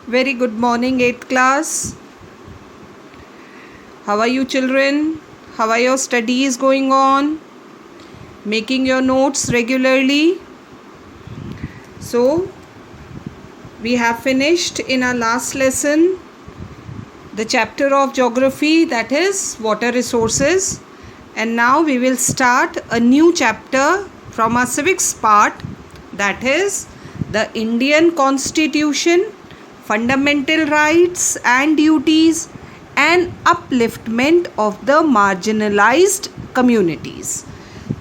Very good morning, 8th class. How are you children? How are your studies going on? Making your notes regularly? So, we have finished in our last lesson the chapter of geography, that is water resources, and now we will start a new chapter from our civics part, that is the Indian Constitution, fundamental rights and duties and upliftment of the marginalized communities.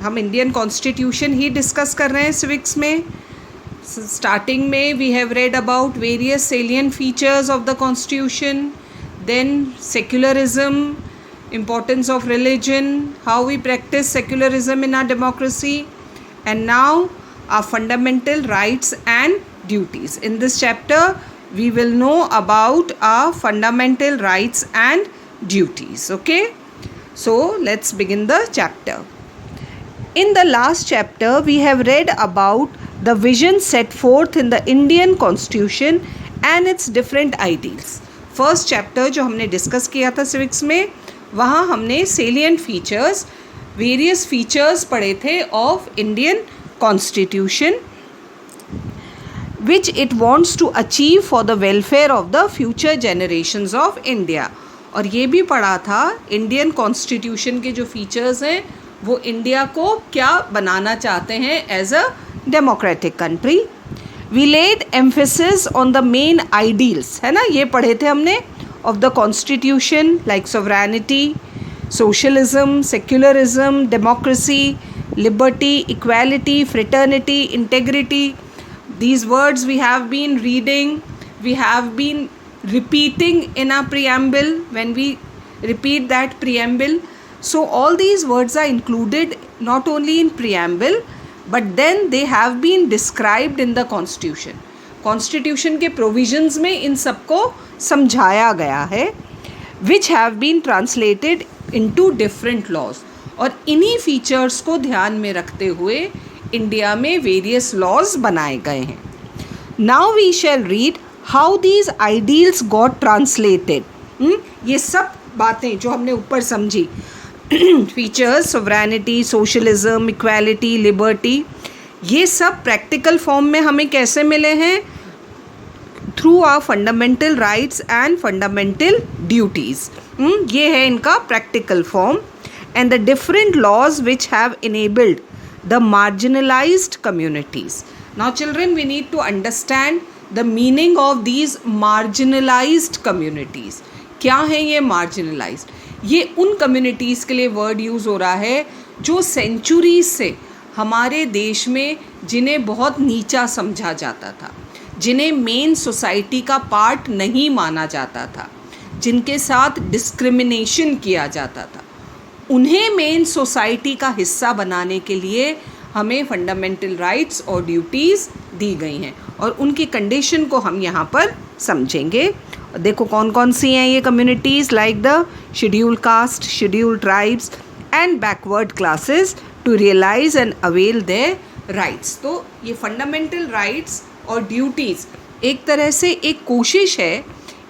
हम Indian constitution ही discuss कर रहे हैं civics में. Starting में we have read about various salient features of the constitution, then secularism, importance of religion, how we practice secularism in our democracy, and now our fundamental rights and duties. In this chapter we will know about our fundamental rights and duties. Okay, so let's begin the chapter. In the last chapter we have read about the vision set forth in the Indian Constitution and its different ideals. First chapter जो हमने discuss किया था civics में, वहाँ हमने salient features, various features पढ़े थे of Indian constitution which it wants to achieve for the welfare of the future generations of India. और ये भी पढ़ा था इंडियन कॉन्स्टिट्यूशन के जो फीचर्स हैं वो इंडिया को क्या बनाना चाहते हैं as a democratic country. We laid emphasis on the main ideals, है ना, ये पढ़े थे हमने, of the constitution like sovereignty, socialism, secularism, democracy, liberty, equality, fraternity, integrity. These words we have been reading, we have been repeating in our preamble when we repeat that preamble. So all these words are included not only in preamble but then they have been described in the constitution. Constitution के provisions में इन सबको समझाया गया है, which have been translated into different laws. और इन्हीं features को ध्यान में रखते हुए इंडिया में various laws बनाए गए हैं. Now we shall read how these ideals got translated. ये सब बातें जो हमने ऊपर समझी, features, sovereignty, socialism, equality, liberty, ये सब प्रैक्टिकल फॉर्म में हमें कैसे मिले हैं? Through our fundamental rights and fundamental duties. ये है इनका practical form. And the different laws which have enabled the marginalised communities. Now children, we need to understand the meaning of these marginalised communities. क्या है ये marginalised? ये उन communities के लिए वर्ड यूज़ हो रहा है जो सेंचुरीज से हमारे देश में जिन्हें बहुत नीचा समझा जाता था, जिन्हें मेन सोसाइटी का पार्ट नहीं माना जाता था, जिनके साथ डिस्क्रिमिनेशन किया जाता था, उन्हें मेन सोसाइटी का हिस्सा बनाने के लिए हमें फंडामेंटल राइट्स और ड्यूटीज़ दी गई हैं. और उनकी कंडीशन को हम यहाँ पर समझेंगे. देखो कौन कौन सी हैं ये communities, like the scheduled caste, scheduled tribes and backward classes to realise and avail their rights. तो ये फंडामेंटल राइट्स और ड्यूटीज़ एक तरह से एक कोशिश है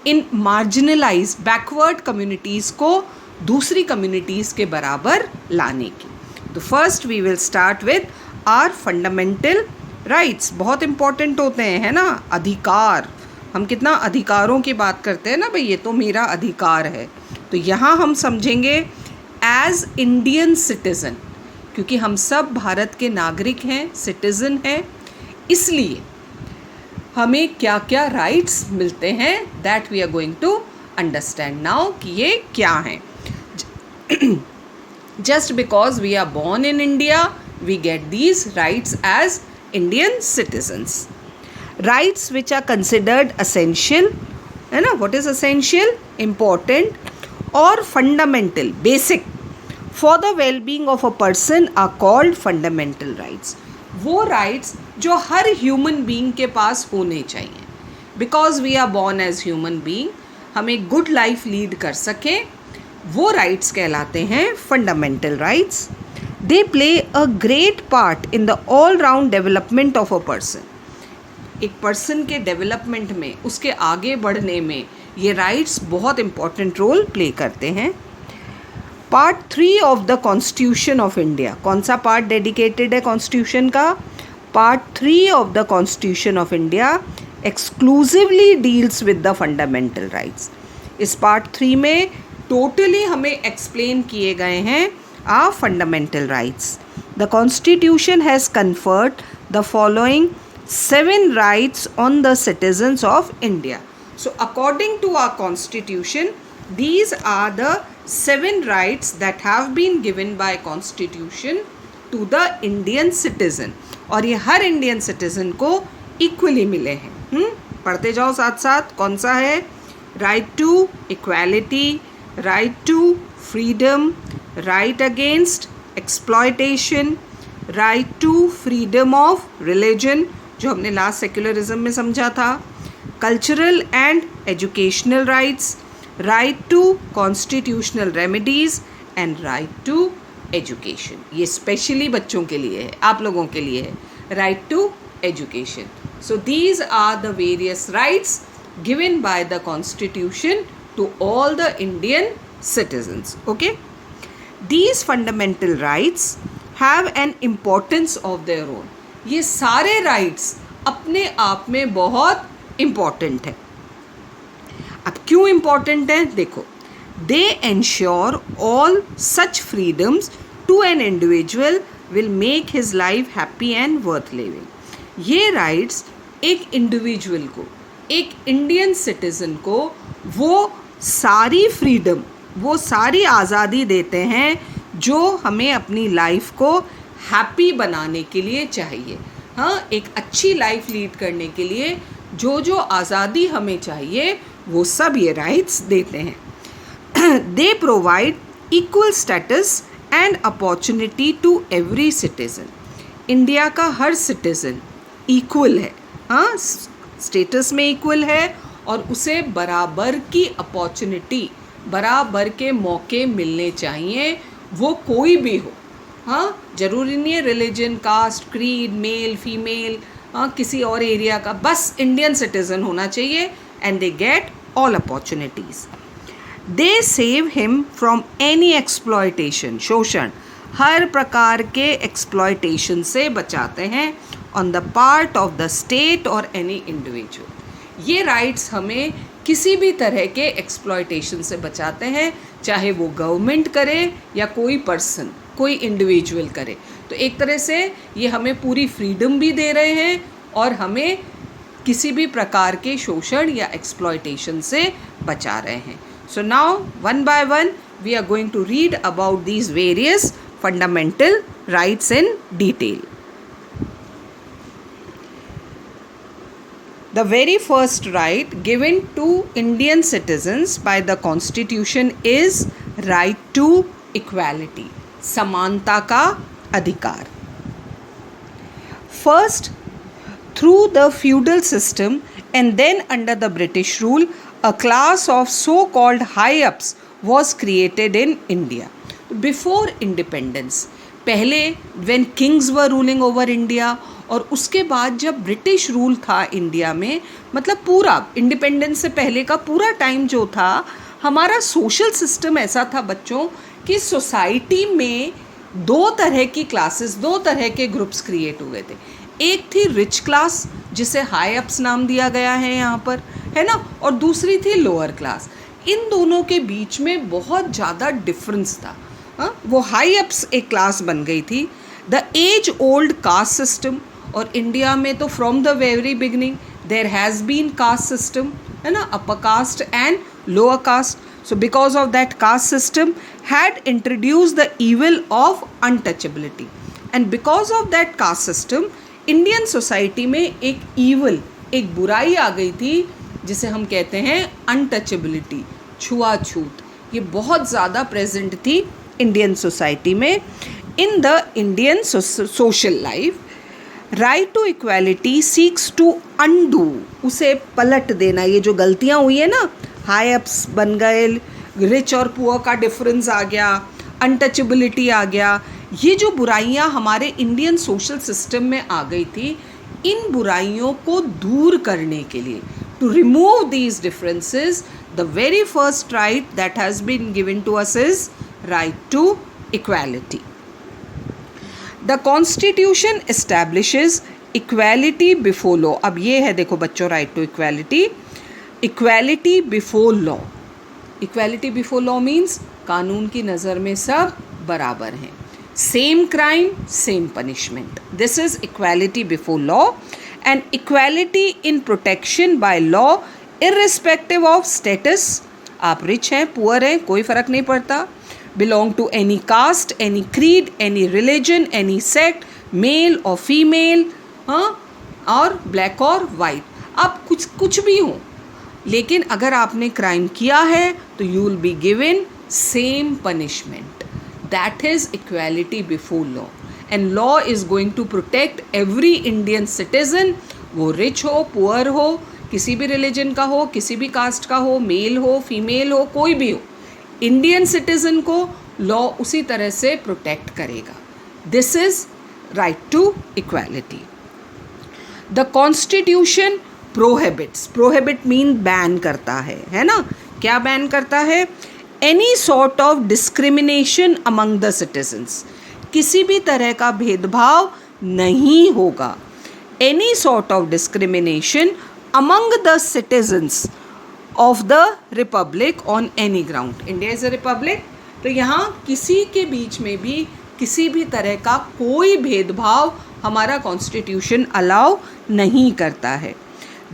इन मार्जिनलाइज्ड बैकवर्ड कम्युनिटीज़ को दूसरी कम्युनिटीज़ के बराबर लाने की. तो first we will start with our fundamental rights. बहुत इम्पॉर्टेंट होते हैं, है ना, अधिकार. हम कितना अधिकारों की बात करते हैं ना भाई, ये तो मेरा अधिकार है. तो यहाँ हम समझेंगे एज इंडियन सिटीज़न, क्योंकि हम सब भारत के नागरिक हैं, सिटीज़न हैं, इसलिए हमें क्या क्या राइट्स मिलते हैं, that we are going to understand now कि ये क्या हैं. Just because we are born in India we get these rights as Indian citizens. Rights which are considered essential, है ना, what is essential, important or fundamental, basic for the well-being of a person are called fundamental rights. वो rights जो हर human being के पास होने चाहिए, because we are born as human being, हमें good life lead कर सकें, वो rights कहलाते हैं fundamental rights. They play a great part in the all-round development of a person. एक पर्सन के डेवलपमेंट में, उसके आगे बढ़ने में ये राइट्स बहुत इम्पॉर्टेंट रोल प्ले करते हैं। Part 3 of the constitution of India, कौन सा पार्ट डेडिकेटेड है कॉन्स्टिट्यूशन का? Part 3 of the constitution of India exclusively deals with the fundamental rights. इस पार्ट 3 में टोटली हमें एक्सप्लेन किए गए हैं our fundamental rights. The Constitution has conferred the following 7 rights on the citizens of India. So according to our Constitution, these are the 7 rights that have been given by Constitution to the Indian citizen. और ये हर Indian citizen को equally मिले हैं। पढ़ते जाओ साथ साथ। कौन सा है? Right to equality, right to freedom, right against exploitation, right to freedom of religion, जो हमने लास्ट सेक्युलरिज्म में समझा था, cultural and educational rights, right to constitutional remedies and right to education. ये स्पेशली बच्चों के लिए है, आप लोगों के लिए है, right to education. So these are the various rights given by the Constitution to all the Indian citizens. Okay? These fundamental rights have an importance of their own. ये सारे rights अपने आप में बहुत important है। अब क्यों important है? देखो, they ensure all such freedoms to an individual will make his life happy and worth living. ये rights एक individual को, एक Indian citizen को वो सारी freedom, वो सारी आज़ादी देते हैं जो हमें अपनी लाइफ को हैप्पी बनाने के लिए चाहिए। हाँ, एक अच्छी लाइफ लीड करने के लिए जो जो आज़ादी हमें चाहिए वो सब ये राइट्स देते हैं। They provide equal status and opportunity to every citizen. India का हर सिटीज़न इक्वल है, हाँ, स्टेटस में इक्वल है और उसे बराबर की अपॉर्चुनिटी, बराबर के मौके मिलने चाहिए, वो कोई भी हो। हाँ, ज़रूरी नहीं है religion, caste, creed, male, female, हाँ, किसी और एरिया का, बस इंडियन सिटीज़न होना चाहिए and they get all opportunities. They save him from any exploitation, शोषण, हर प्रकार के एक्सप्लॉयटेशन से बचाते हैं on the part of the state और एनी इंडिविजुअल। ये राइट्स हमें किसी भी तरह के एक्सप्लॉयटेशन से बचाते हैं, चाहे वो गवर्नमेंट करे या कोई पर्सन, कोई इंडिविजुअल करे। तो एक तरह से ये हमें पूरी फ्रीडम भी दे रहे हैं और हमें किसी भी प्रकार के शोषण या एक्सप्लॉयटेशन से बचा रहे हैं। So now one by one we are going to read about these various fundamental rights in detail. The very first right given to Indian citizens by the Constitution is right to equality, समानता का अधिकार। First, through the feudal system and then under the British rule, a class of so-called high-ups was created in India. Before independence, पहले when kings were ruling over India, और उसके बाद जब British rule था India में, मतलब पूरा independence से पहले का पूरा टाइम जो था, हमारा सोशल सिस्टम ऐसा था बच्चों कि सोसाइटी में दो तरह की क्लासेस, दो तरह के ग्रुप्स क्रिएट हुए थे। एक थी रिच क्लास जिसे हाई अप्स नाम दिया गया है यहाँ पर, है ना, और दूसरी थी लोअर क्लास। इन दोनों के बीच में बहुत ज़्यादा डिफरेंस था। हाँ, वो हाई अप्स एक क्लास बन गई थी। The age old caste system, और इंडिया में तो from the very beginning there has been caste system, है ना, upper caste and lower caste. So because of that caste system had introduced the evil of untouchability, and because of that caste system Indian society में एक evil, एक बुराई आ गई थी जिसे हम कहते हैं untouchability, छुआछूत. ये बहुत ज़्यादा प्रेजेंट थी इंडियन सोसाइटी में. In the Indian social life right to equality seeks to undo, उसे पलट देना. ये जो गलतियाँ हुई है ना, हाई अप्स बन गए, रिच और पुअर का डिफरेंस आ गया, अनटचेबिलिटी आ गया, ये जो बुराइयाँ हमारे इंडियन सोशल सिस्टम में आ गई थी, इन बुराइयों को दूर करने के लिए, to remove these differences, the very first right that has been given to us is right to equality. The constitution establishes equality before law. अब ये है देखो बच्चों right to equality. Equality before law. Equality before law means कानून की नज़र में सब बराबर हैं. Same crime same punishment. This is equality before law. And equality in protection by law irrespective of status. आप रिच हैं पुअर हैं कोई फ़र्क नहीं पड़ता. Belong to any caste, any creed, any religion, any sect, male और female, हाँ, और ब्लैक और वाइट. आप कुछ भी हो, लेकिन अगर आपने क्राइम किया है तो you will be given same punishment. That is equality before law. And law is going to protect every Indian citizen, वो रिच हो पुअर हो, किसी भी रिलीजन का हो, किसी भी कास्ट का हो, मेल हो फीमेल हो, कोई भी हो, इंडियन सिटीजन को लॉ उसी तरह से प्रोटेक्ट करेगा. This is right to equality. The constitution prohibits. Prohibit mean ban करता है ना. क्या बैन करता है? Any sort of discrimination among the citizens. किसी भी तरह का भेदभाव नहीं होगा. Any sort of discrimination among the citizens of the republic on any ground. India is a republic, तो यहाँ किसी के बीच में भी किसी भी तरह का कोई भेदभाव हमारा कॉन्स्टिट्यूशन अलाउ नहीं करता है.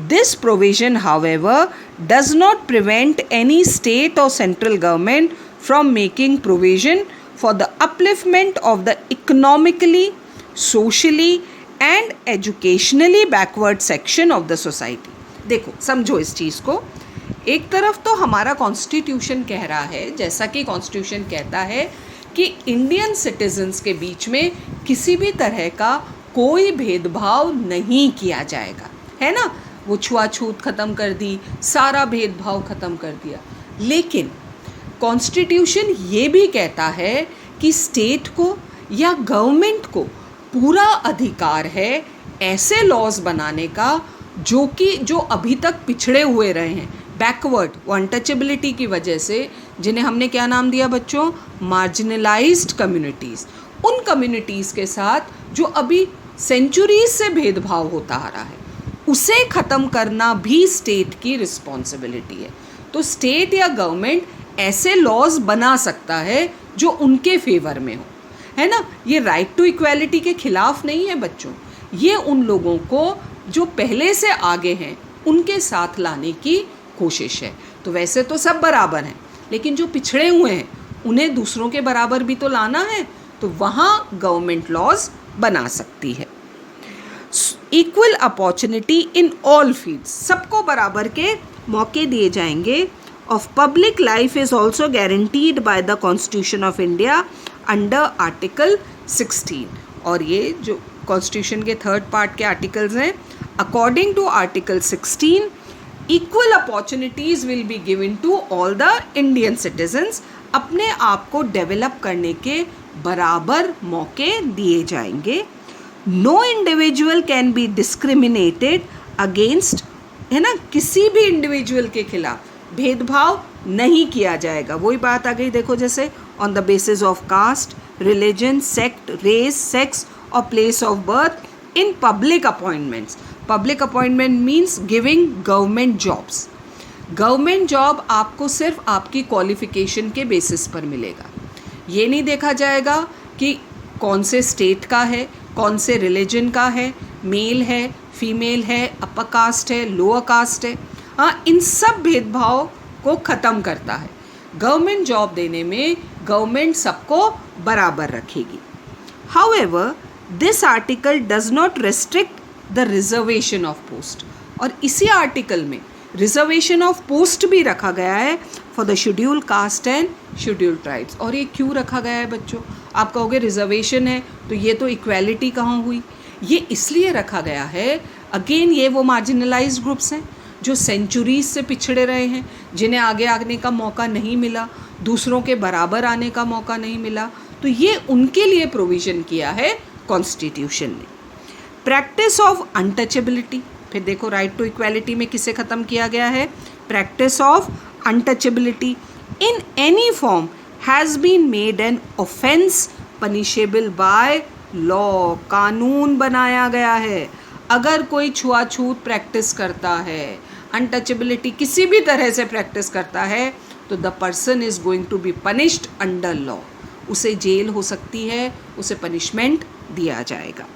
This provision however does not prevent any state और central government from making provision for the upliftment of the economically, socially and educationally backward section of the society. देखो समझो इस चीज़ को. एक तरफ तो हमारा कॉन्स्टिट्यूशन कह रहा है, जैसा कि कॉन्स्टिट्यूशन कहता है कि इंडियन सिटीजन्स के बीच में किसी भी तरह का कोई भेदभाव नहीं किया जाएगा, है ना. वो छुआछूत ख़त्म कर दी, सारा भेदभाव ख़त्म कर दिया. लेकिन कॉन्स्टिट्यूशन ये भी कहता है कि स्टेट को या गवर्नमेंट को पूरा अधिकार है ऐसे लॉज बनाने का जो अभी तक पिछड़े हुए रहे हैं, बैकवर्ड, अनटचेबिलिटी की वजह से, जिन्हें हमने क्या नाम दिया बच्चों? Marginalised communities. उन कम्युनिटीज़ के साथ जो अभी सेंचुरीज से भेदभाव होता आ रहा है, उसे ख़त्म करना भी स्टेट की रिस्पॉन्सिबिलिटी है. तो स्टेट या गवर्नमेंट ऐसे लॉज बना सकता है जो उनके फेवर में हो, है ना. ये राइट टू इक्वालिटी के खिलाफ नहीं है बच्चों. ये उन लोगों को जो पहले से आगे हैं उनके साथ लाने की कोशिश है. तो वैसे तो सब बराबर हैं, लेकिन जो पिछड़े हुए हैं उन्हें दूसरों के बराबर भी तो लाना है, तो वहाँ गवर्नमेंट लॉज बना सकती है. Equal opportunity in all fields. सबको बराबर के मौके दिए जाएंगे. Of public life is also guaranteed by the constitution of India under article 16. और ये जो कॉन्स्टिट्यूशन के थर्ड पार्ट के आर्टिकल्स हैं, according to article 16 equal opportunities will be given to all the Indian citizens. अपने आप को डेवलप करने के बराबर मौके दिए जाएंगे. No individual can be discriminated against, है ना. किसी भी इंडिविजुअल के खिलाफ भेदभाव नहीं किया जाएगा. वही बात आ गई देखो, जैसे on the basis of caste, religion, sect, race, sex और place of birth in public appointments. Public appointment means giving government jobs. Government job आपको सिर्फ आपकी क्वालिफिकेशन के बेसिस पर मिलेगा. ये नहीं देखा जाएगा कि कौन से स्टेट का है, कौन से रिलीजन का है, मेल है, फीमेल है, अपर कास्ट है, लोअर कास्ट है. हाँ, इन सब भेदभाव को ख़त्म करता है. गवर्नमेंट जॉब देने में गवर्नमेंट सबको बराबर रखेगी. However this article does not restrict the reservation of post. और इसी आर्टिकल में रिजर्वेशन ऑफ पोस्ट भी रखा गया है for the schedule caste and schedule tribes. और ये क्यों रखा गया है बच्चों? आप कहोगे रिजर्वेशन है तो ये तो इक्वालिटी कहाँ हुई? ये इसलिए रखा गया है, अगेन ये वो मार्जिनलाइज्ड ग्रुप्स हैं जो सेंचुरीज से पिछड़े रहे हैं, जिन्हें आगे आने का मौका नहीं मिला, दूसरों के बराबर आने का मौका नहीं मिला. तो ये उनके लिए प्रोविज़न किया है कॉन्स्टिट्यूशन ने. प्रैक्टिस ऑफ अनटचेबिलिटी, फिर देखो राइट टू इक्वालिटी में किसे ख़त्म किया गया है, practice of untouchability in any form has been made an offence punishable by law, कानून बनाया गया है। अगर कोई छुआछूत प्रैक्टिस करता है, अनटचेबिलिटी किसी भी तरह से प्रैक्टिस करता है, तो the person is going to be punished under law, उसे जेल हो सकती है, उसे पनिशमेंट दिया जाएगा।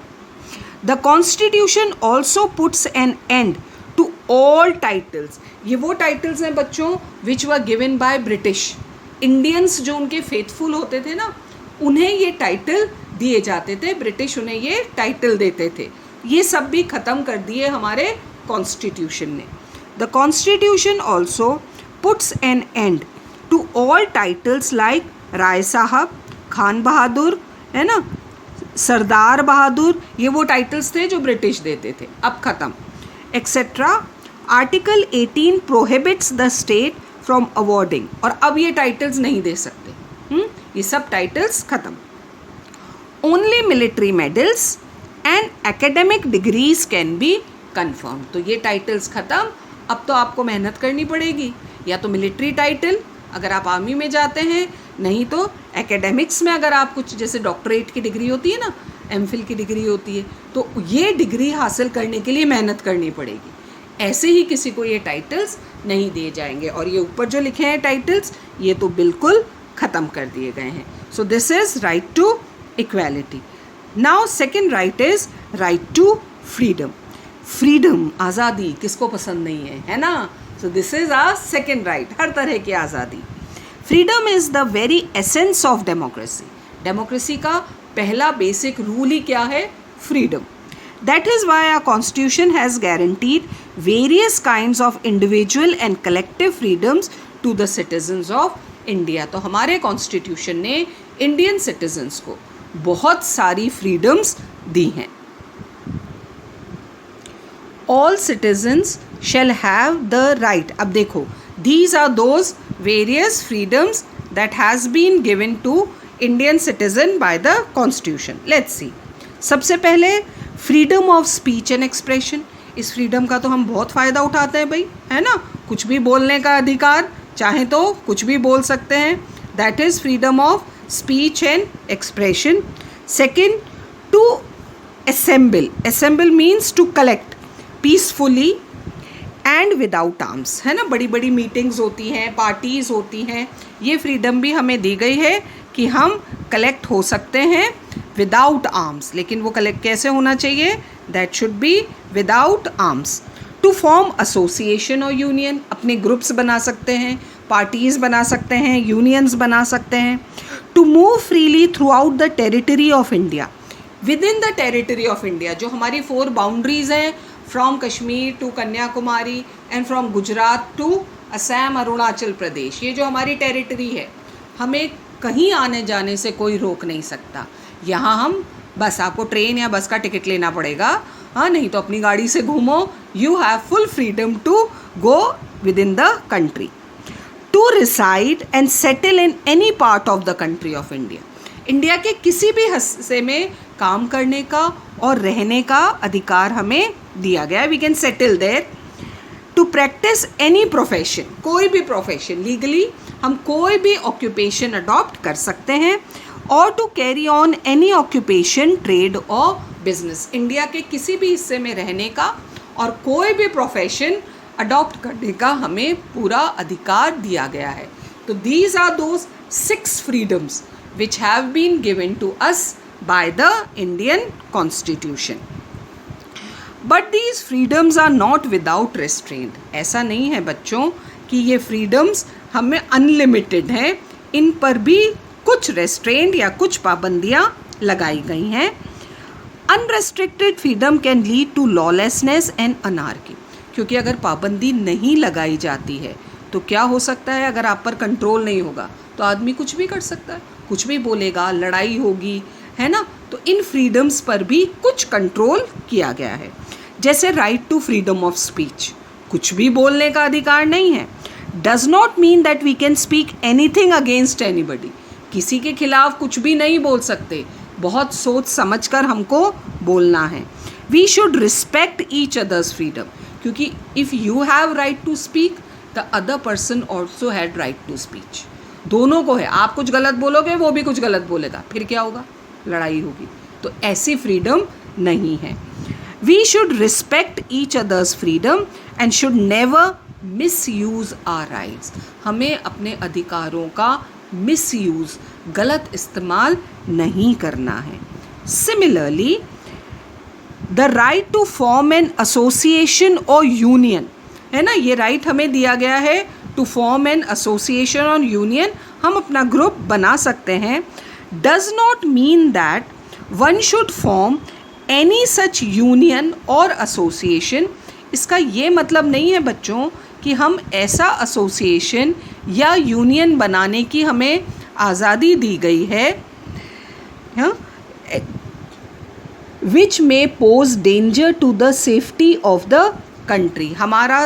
The constitution also puts an end to all titles, ये वो टाइटल्स हैं बच्चों which were given by British. Indians जो उनके फेथफुल होते थे ना, उन्हें ये टाइटल दिए जाते थे, ब्रिटिश उन्हें ये टाइटल देते थे। ये सब भी ख़त्म कर दिए हमारे कॉन्स्टिट्यूशन ने। The constitution also puts an end to all titles like Rai Sahib, Khan बहादुर, है ना, सरदार बहादुर, ये वो टाइटल्स थे जो ब्रिटिश देते थे, अब ख़त्म, etcetera. Article 18 prohibits the state from awarding, और अब ये टाइटल्स नहीं दे सकते, ये सब टाइटल्स ख़त्म। Only military medals and academic degrees can be confirm, तो ये टाइटल्स ख़त्म। अब तो आपको मेहनत करनी पड़ेगी, या तो मिलिट्री टाइटल अगर आप आर्मी में जाते हैं, नहीं तो एकेडमिक्स में अगर आप कुछ, जैसे डॉक्टरेट की डिग्री होती है ना, एमफिल की डिग्री होती है, तो ये डिग्री हासिल करने के लिए मेहनत करनी पड़ेगी। ऐसे ही किसी को ये टाइटल्स नहीं दिए जाएंगे। और ये ऊपर जो लिखे हैं टाइटल्स, ये तो बिल्कुल ख़त्म कर दिए गए हैं। So this is right to equality. Now second right is right to freedom. Freedom, आज़ादी किसको पसंद नहीं है ना? So this is a second right, हर तरह की आज़ादी। Freedom is the very essence of democracy. Democracy का पहला बेसिक रूल ही क्या है? Freedom. That is why our constitution has guaranteed various kinds of individual and collective freedoms to the citizens of India. तो हमारे कॉन्स्टिट्यूशन ने Indian citizens को बहुत सारी फ्रीडम्स दी हैं। All citizens shall have the right. अब देखो, these are those various freedoms that has been given to Indian citizen by the constitution. Let's see. सबसे पहले freedom of speech and expression. इस freedom का तो हम बहुत फ़ायदा उठाते हैं भाई, है ना? कुछ भी बोलने का अधिकार, चाहे तो कुछ भी बोल सकते हैं, that is freedom of speech and expression. Second, to assemble. Assemble means to collect peacefully and without arms, है ना? बड़ी बड़ी मीटिंग्स होती हैं, पार्टीज़ होती हैं, ये फ्रीडम भी हमें दी गई है कि हम कलेक्ट हो सकते हैं विदाउट आर्म्स। लेकिन वो कलेक्ट कैसे होना चाहिए? That should be without arms. To form association और यूनियन, अपने ग्रुप्स बना सकते हैं, पार्टीज़ बना सकते हैं, यूनियंस बना सकते हैं। To move freely throughout the territory of India, within the territory of India, जो हमारी 4 बाउंड्रीज हैं, from Kashmir to Kanyakumari and from Gujarat to Assam, Arunachal Pradesh, ये जो हमारी टेरिटरी है, हमें कहीं आने जाने से कोई रोक नहीं सकता। यहाँ हम बस, आपको ट्रेन या बस का टिकट लेना पड़ेगा, हाँ, नहीं तो अपनी गाड़ी से घूमो। You have full freedom to go within the country. To reside and settle in any part of the country of India, India के किसी भी हिस्से में काम करने का और रहने का अधिकार हमें दिया गया है। We can settle there. To practice any profession, कोई भी प्रोफेशन, लीगली हम कोई भी ऑक्यूपेशन अडॉप्ट कर सकते हैं। और to carry on any occupation, trade और बिजनेस, इंडिया के किसी भी हिस्से में रहने का और कोई भी प्रोफेशन अडॉप्ट करने का हमें पूरा अधिकार दिया गया है। तो these are those 6 freedoms which have been given to us by the Indian constitution. But these freedoms are not without restraint. ऐसा नहीं है बच्चों कि ये फ्रीडम्स हमें अनलिमिटेड हैं, इन पर भी कुछ रेस्ट्रेंट या कुछ पाबंदियाँ लगाई गई हैं। Unrestricted freedom can lead to lawlessness and anarchy, क्योंकि अगर पाबंदी नहीं लगाई जाती है तो क्या हो सकता है? अगर आप पर कंट्रोल नहीं होगा तो आदमी कुछ भी कर सकता है, कुछ भी बोलेगा, लड़ाई होगी, है ना? तो इन फ्रीडम्स पर भी कुछ कंट्रोल किया गया है। जैसे right to freedom of speech, कुछ भी बोलने का अधिकार नहीं है। Does not mean that we can speak anything against anybody, किसी के खिलाफ कुछ भी नहीं बोल सकते, बहुत सोच समझ कर हमको बोलना है। We should respect each others freedom, क्योंकि if you have right to speak the other person also had right to speech. दोनों को है, आप कुछ गलत बोलोगे वो भी कुछ गलत बोलेगा, फिर क्या होगा, लड़ाई होगी। तो ऐसी फ्रीडम नहीं है। We should respect each others freedom and should never misuse our rights. हमें अपने अधिकारों का मिस यूज़, गलत इस्तेमाल नहीं करना है। Similarly the right to form an association और यूनियन, है ना, ये राइट हमें दिया गया है टू फॉर्म एन एसोसिएशन और यूनियन, हम अपना ग्रुप बना सकते हैं, does not mean that one should form any such union और एसोसिएशन। इसका ये मतलब नहीं है बच्चों कि हम ऐसा एसोसिएशन या यूनियन बनाने की हमें आज़ादी दी गई है which may pose danger to the safety of the country. हमारा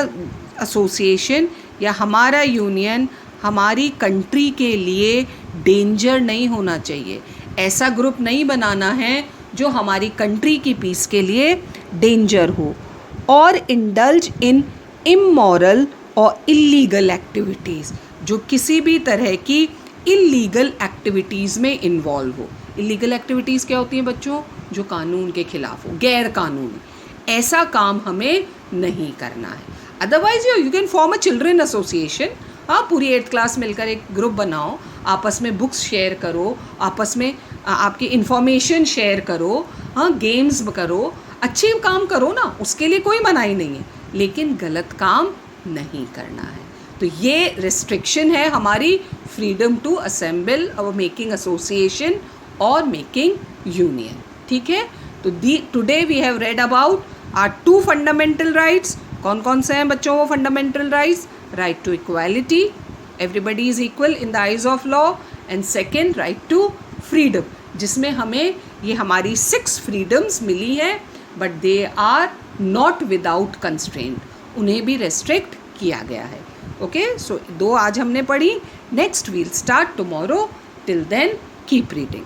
एसोसिएशन या हमारा यूनियन हमारी कंट्री के लिए डेंजर नहीं होना चाहिए। ऐसा ग्रुप नहीं बनाना है जो हमारी कंट्री की पीस के लिए डेंजर हो। और इंडल्ज इन इमोरल और इल्लीगल एक्टिविटीज़, जो किसी भी तरह की इल्लीगल एक्टिविटीज़ में इन्वॉल्व हो। इल्लीगल एक्टिविटीज़ क्या होती हैं बच्चों, जो कानून के खिलाफ हो, गैर कानूनी, ऐसा काम हमें नहीं करना है। Otherwise you can form a children association, हाँ, पूरी 8th क्लास मिलकर एक ग्रुप बनाओ, आपस में बुक्स शेयर करो, आपस में आपकी इंफॉर्मेशन शेयर करो, हाँ, गेम्स करो, अच्छे काम करो ना, उसके लिए कोई मनाही नहीं है, लेकिन गलत काम नहीं करना है। तो ये रिस्ट्रिक्शन है हमारी फ्रीडम टू असेंबल और मेकिंग एसोसिएशन और मेकिंग यूनियन। ठीक है, तो today we have read about our 2 fundamental rights. कौन कौन से हैं बच्चों वो fundamental rights? Right to equality, everybody is equal in the eyes of law, and second right to freedom, जिसमें हमें ये हमारी 6 फ्रीडम्स मिली हैं, but they are not without constraint, उन्हें भी रेस्ट्रिक्ट किया गया है। ओके, सो 2 आज हमने पढ़ी, next we'll start tomorrow, till then keep reading.